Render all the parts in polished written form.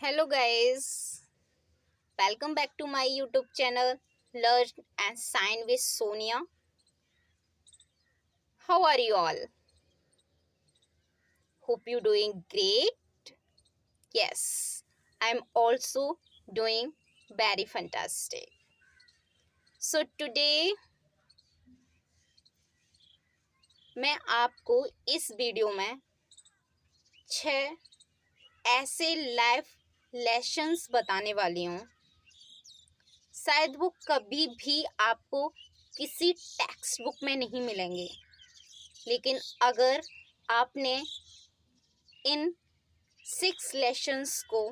Hello guys, welcome back to my YouTube channel Learn and Sign with Sonia. How are you all? Hope you doing great. Yes, I'm also doing very fantastic. So today मैं आपको इस video में 6 ऐसे life lessons बताने वाली हूँ। शायद वो कभी भी आपको किसी टेक्स्ट बुक में नहीं मिलेंगे, लेकिन अगर आपने इन 6 लेसन्स को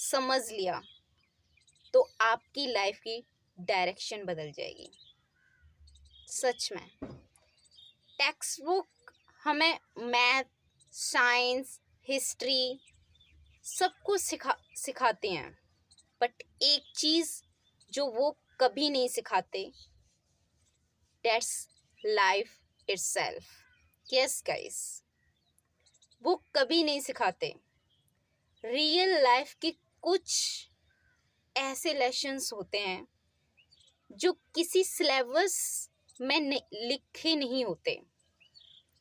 समझ लिया तो आपकी लाइफ की डायरेक्शन बदल जाएगी। सच में टेक्स्ट बुक हमें मैथ, साइंस, हिस्ट्री सब कुछ सिखाते हैं, बट एक चीज़ जो वो कभी नहीं सिखाते, that's life itself. Yes guys, book कभी नहीं सिखाते। रियल लाइफ के कुछ ऐसे लेसन्स होते हैं जो किसी सिलेबस में लिखे नहीं होते,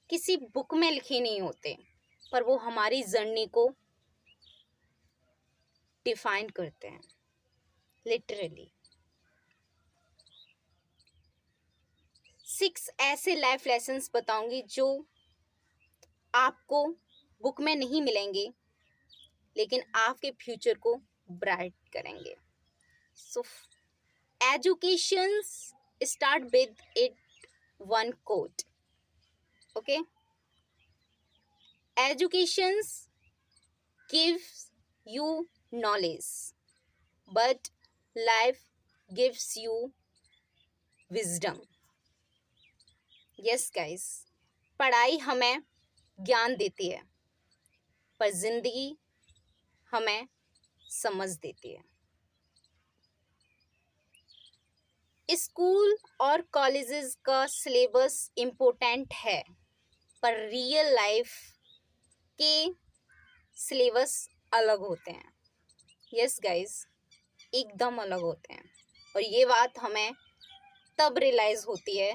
किसी बुक में लिखे नहीं होते, पर वो हमारी जर्नी को डिफाइन करते हैं लिटरली। 6 ऐसे लाइफ लेसन्स बताऊंगी जो आपको बुक में नहीं मिलेंगे, लेकिन आपके फ्यूचर को ब्राइट करेंगे। सो education start with it one quote. Okay, education gives you knowledge, but life gives you wisdom. Yes guys, पढ़ाई हमें ज्ञान देती है, पर जिंदगी हमें समझ देती है। स्कूल और कॉलेजेस का सिलेबस इम्पोर्टेंट है, पर रियल लाइफ के सिलेबस अलग होते हैं। यस गाइस, एकदम अलग होते हैं। और ये बात हमें तब रियलाइज़ होती है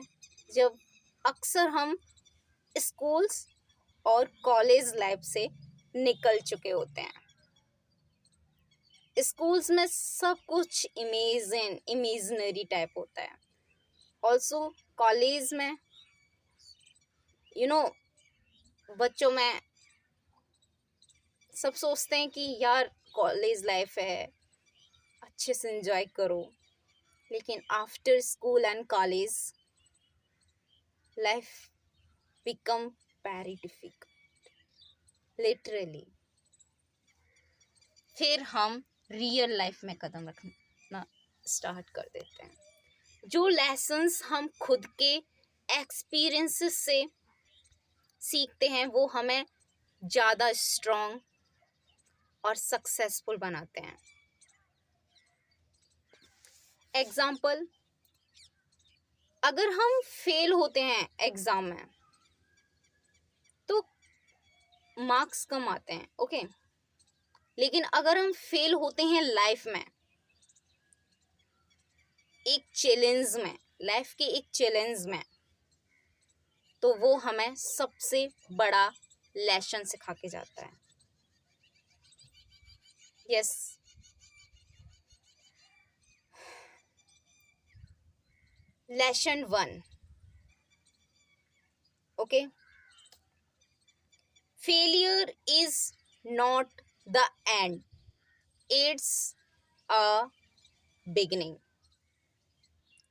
जब अक्सर हम स्कूल्स और कॉलेज लाइफ से निकल चुके होते हैं। स्कूल्स में सब कुछ इमेजिनरी टाइप होता है। ऑल्सो कॉलेज में बच्चों में सब सोचते हैं कि यार कॉलेज लाइफ है, अच्छे से एंजॉय करो, लेकिन after school and college life become very difficult literally. फिर हम रियल लाइफ में कदम रखना स्टार्ट कर देते हैं। जो लेसन्स हम खुद के एक्सपीरियंसेस से सीखते हैं वो हमें ज़्यादा स्ट्रॉन्ग और सक्सेसफुल बनाते हैं। एग्जाम्पल, अगर हम फेल होते हैं एग्ज़ाम में तो मार्क्स कम आते हैं, ओके, लेकिन अगर हम फेल होते हैं लाइफ में, एक चैलेंज में, लाइफ के एक चैलेंज में, तो वो हमें सबसे बड़ा लेसन सिखा के जाता है। Yes, lesson 1, okay, failure is not the end, it's a beginning.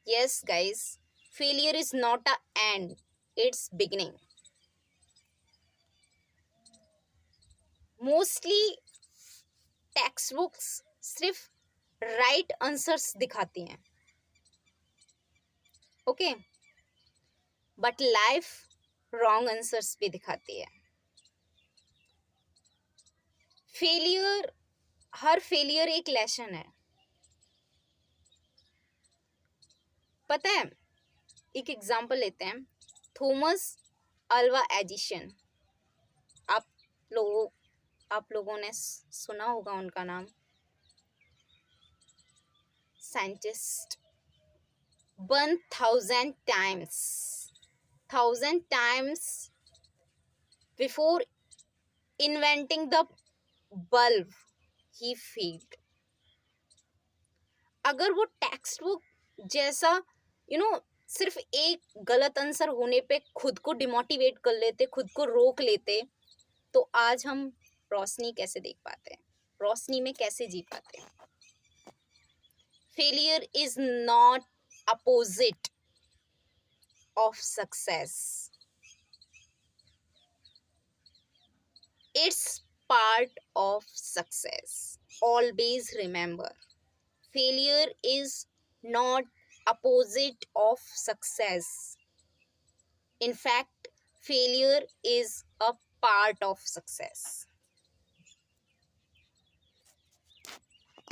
Yes guys, failure is not a end, it's beginning. Mostly text books सिर्फ राइट आंसर्स दिखाती हैं, okay, but life wrong answers भी दिखाती है। हर फेलियर एक lesson है। पता है, एक एग्जांपल लेते हैं, थॉमस अल्वा एडिसन। आप लोगों आप लोगों ने सुना होगा उनका नाम, scientist 1000 times before inventing the bulb he failed. अगर वो टेक्स्ट बुक जैसा सिर्फ एक गलत आंसर होने पे खुद को डिमोटिवेट कर लेते, खुद को रोक लेते, तो आज हम रोशनी कैसे देख पाते हैं, रोशनी में कैसे जी पाते हैं। Failure is not opposite of success, it's part of success. Always remember, failure is not opposite of success. In fact, failure is a part of success.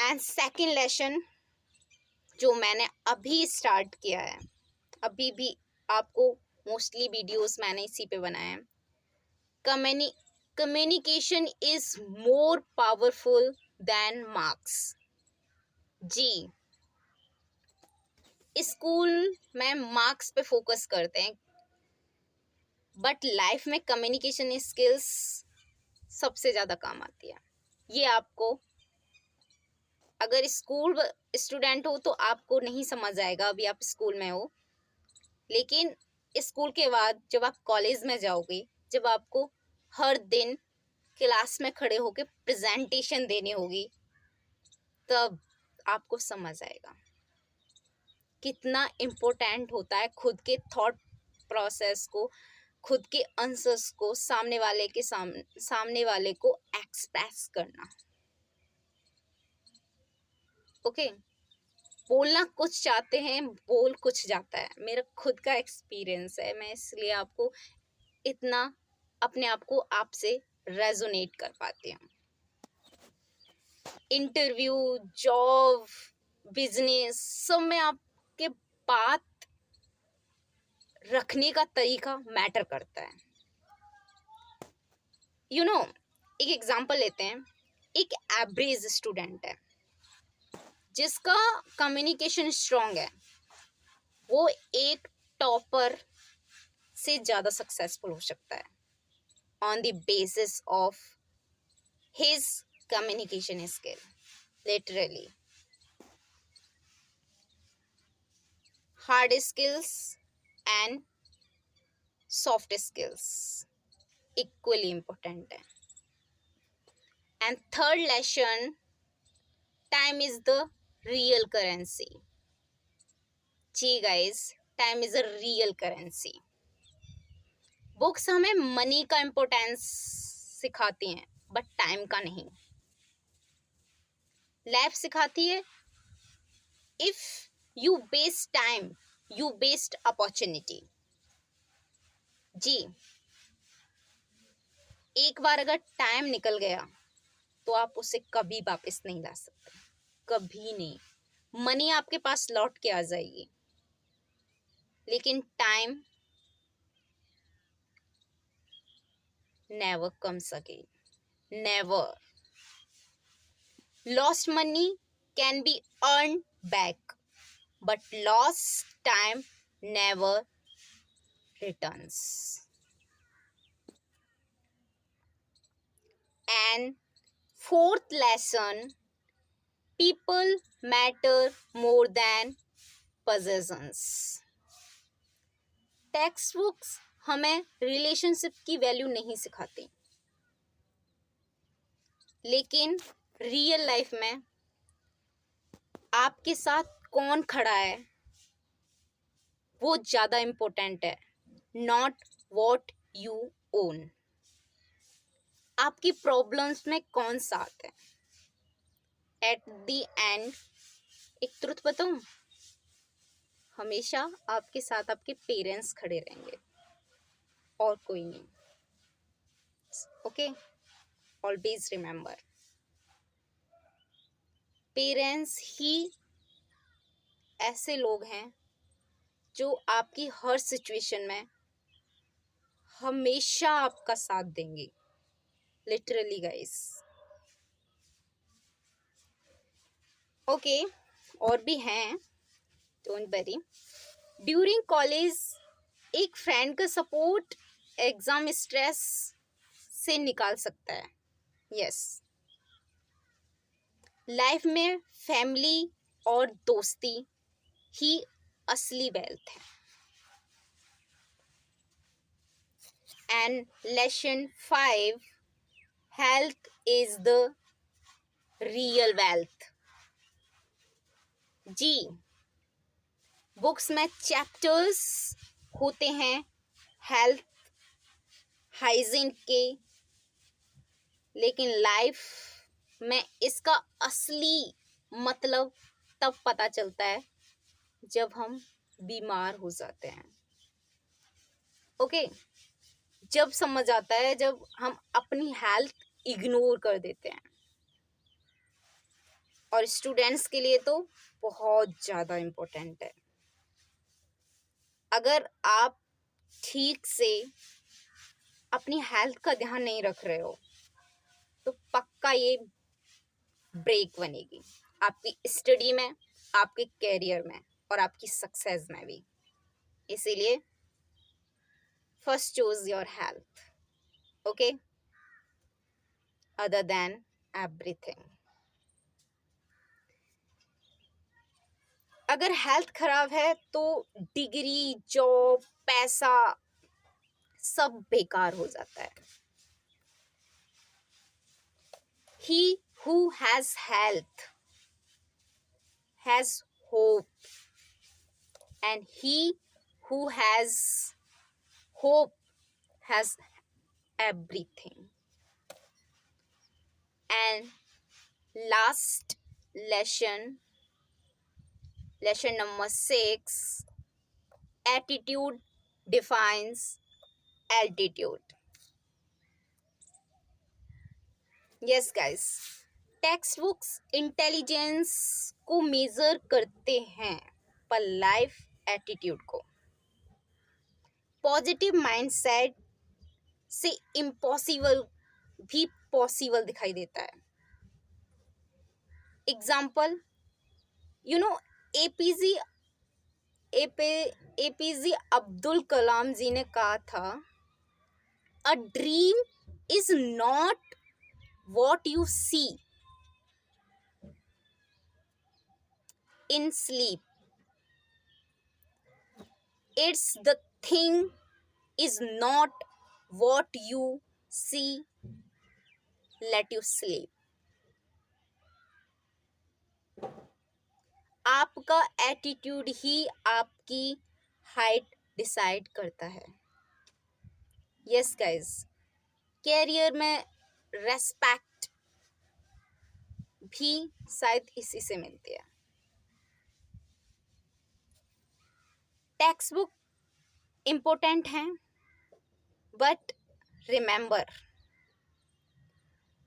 And second lesson जो मैंने अभी स्टार्ट किया है, अभी भी आपको मोस्टली वीडियोस मैंने इसी पे बनाए हैं, communication is more powerful than marks. जी, स्कूल में मार्क्स पे फोकस करते हैं, बट लाइफ में कम्युनिकेशन स्किल्स सबसे ज़्यादा काम आती है। ये आपको, अगर स्कूल स्टूडेंट हो तो आपको नहीं समझ आएगा, अभी आप स्कूल में हो, लेकिन स्कूल के बाद जब आप कॉलेज में जाओगे, जब आपको हर दिन क्लास में खड़े होकर प्रेजेंटेशन देनी होगी, तब आपको समझ आएगा कितना इम्पोर्टेंट होता है खुद के थॉट प्रोसेस को, खुद के आंसर्स को सामने वाले को एक्सप्रेस करना। ओके, बोलना कुछ चाहते हैं, बोल कुछ जाता है। मेरा खुद का एक्सपीरियंस है, मैं इसलिए आपको इतना अपने आप को आपसे रेजोनेट कर पाती हूँ। इंटरव्यू, जॉब, बिजनेस, सब में आपके बात रखने का तरीका मैटर करता है। एक एग्जांपल लेते हैं। एक एवरेज स्टूडेंट है जिसका कम्युनिकेशन स्ट्रांग है, वो एक टॉपर से ज़्यादा सक्सेसफुल हो सकता है on the basis of his communication skill. Literally hard skills and soft skills equally important है। And third lesson, time is the real currency. जी guys, time is a real currency. Books हमें money का importance सिखाती हैं, but time का नहीं। Life सिखाती है, if you waste time you waste opportunity. जी, एक बार अगर टाइम निकल गया तो आप उसे कभी वापस नहीं ला सकते, कभी नहीं। मनी आपके पास लौट के आ जाएगी, लेकिन time never comes again, never. Lost money can be earn back, but lost time never returns. And fourth lesson, people matter more than possessions. Text books हमें रिलेशनशिप की वैल्यू नहीं सिखाती, लेकिन रियल लाइफ में आपके साथ कौन खड़ा है वो ज़्यादा इम्पोर्टेंट है, नॉट वॉट यू ओन। आपकी प्रॉब्लम्स में कौन साथ है। एट द एंड एक ट्रुथ बताऊं, हमेशा आपके साथ आपके पेरेंट्स खड़े रहेंगे और कोई नहीं। ओके, ऑलवेज रिमेंबर, पेरेंट्स ही ऐसे लोग हैं जो आपकी हर सिचुएशन में हमेशा आपका साथ देंगे। Literally guys. ओके, और भी हैं, डोंट वरी। ड्यूरिंग कॉलेज एक फ्रेंड का सपोर्ट एग्जाम स्ट्रेस से निकाल सकता है। यस, लाइफ में फैमिली और दोस्ती ही असली वेल्थ है। And lesson 5, health is the real wealth. जी, बुक्स में चैप्टर्स होते हैं हेल्थ हाइजीन के, लेकिन लाइफ में इसका असली मतलब तब पता चलता है जब हम बीमार हो जाते हैं। ओके, जब समझ आता है, जब हम अपनी हेल्थ इग्नोर कर देते हैं। और स्टूडेंट्स के लिए तो बहुत ज़्यादा इम्पोर्टेंट है। अगर आप ठीक से अपनी हेल्थ का ध्यान नहीं रख रहे हो तो पक्का ये ब्रेक बनेगी आपकी स्टडी में, आपके कैरियर में और आपकी सक्सेस में भी। इसीलिए first choose your health, okay, other than everything. अगर हेल्थ खराब है तो डिग्री, जॉब, पैसा सब बेकार हो जाता है। He who has health has hope, and he who has hope has everything. And last lesson number 6, attitude defines altitude. Yes guys, text books intelligence को मेजर करते हैं पर लाइफ एटीट्यूड को। पॉजिटिव माइंडसेट से इम्पॉसिबल भी possible दिखाई देता है। Example, you know, APJ Abdul Kalam ji ने कहा था, a dream is not what you see in sleep, it's the thing is not what you see let you sleep. आपका एटीट्यूड ही आपकी हाइट डिसाइड करता है। यस गाइस, कैरियर में रेस्पेक्ट भी शायद इसी से मिलती है। टेक्स्ट बुक इम्पोर्टेंट हैं, but remember,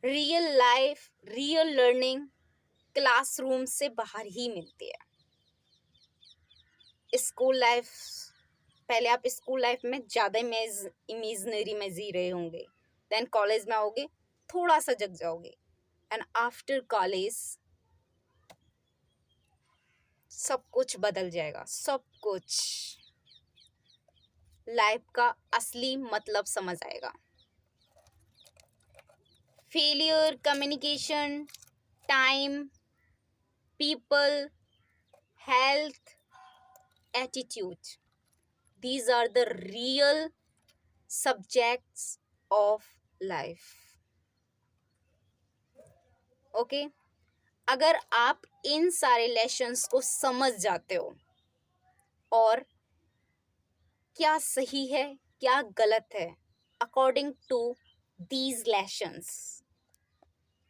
real life, real learning classroom से बाहर ही मिलती है। स्कूल लाइफ, पहले आप स्कूल लाइफ में ज़्यादा इमेजिनरी में जी रहे होंगे, देन कॉलेज में आओगे थोड़ा सा जग जाओगे, एंड आफ्टर कॉलेज सब कुछ बदल जाएगा। सब कुछ, लाइफ का असली मतलब समझ आएगा। Failure, communication, time, people, health, attitude, these are the real subjects of life. Okay, अगर आप इन सारे लेसन्स को समझ जाते हो और क्या सही है क्या गलत है अकॉर्डिंग टू दीज लेसन्स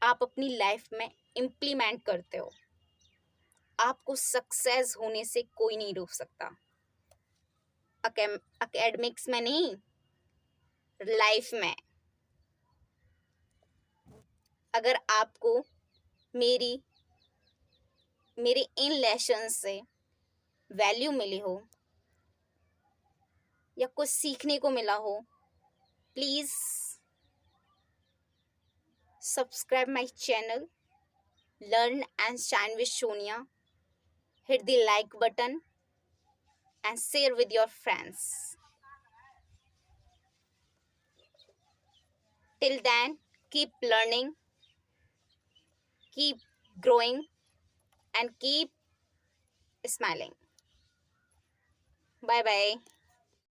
आप अपनी लाइफ में इम्प्लीमेंट करते हो, आपको सक्सेस होने से कोई नहीं रोक सकता। एकेडमिक्स में नहीं, लाइफ में। अगर आपको मेरे इन लेसन से वैल्यू मिली हो या कुछ सीखने को मिला हो, please subscribe my channel, Learn and Shine with Sonia. Hit the like button and share with your friends. Till then, keep learning, keep growing, and keep smiling. Bye bye.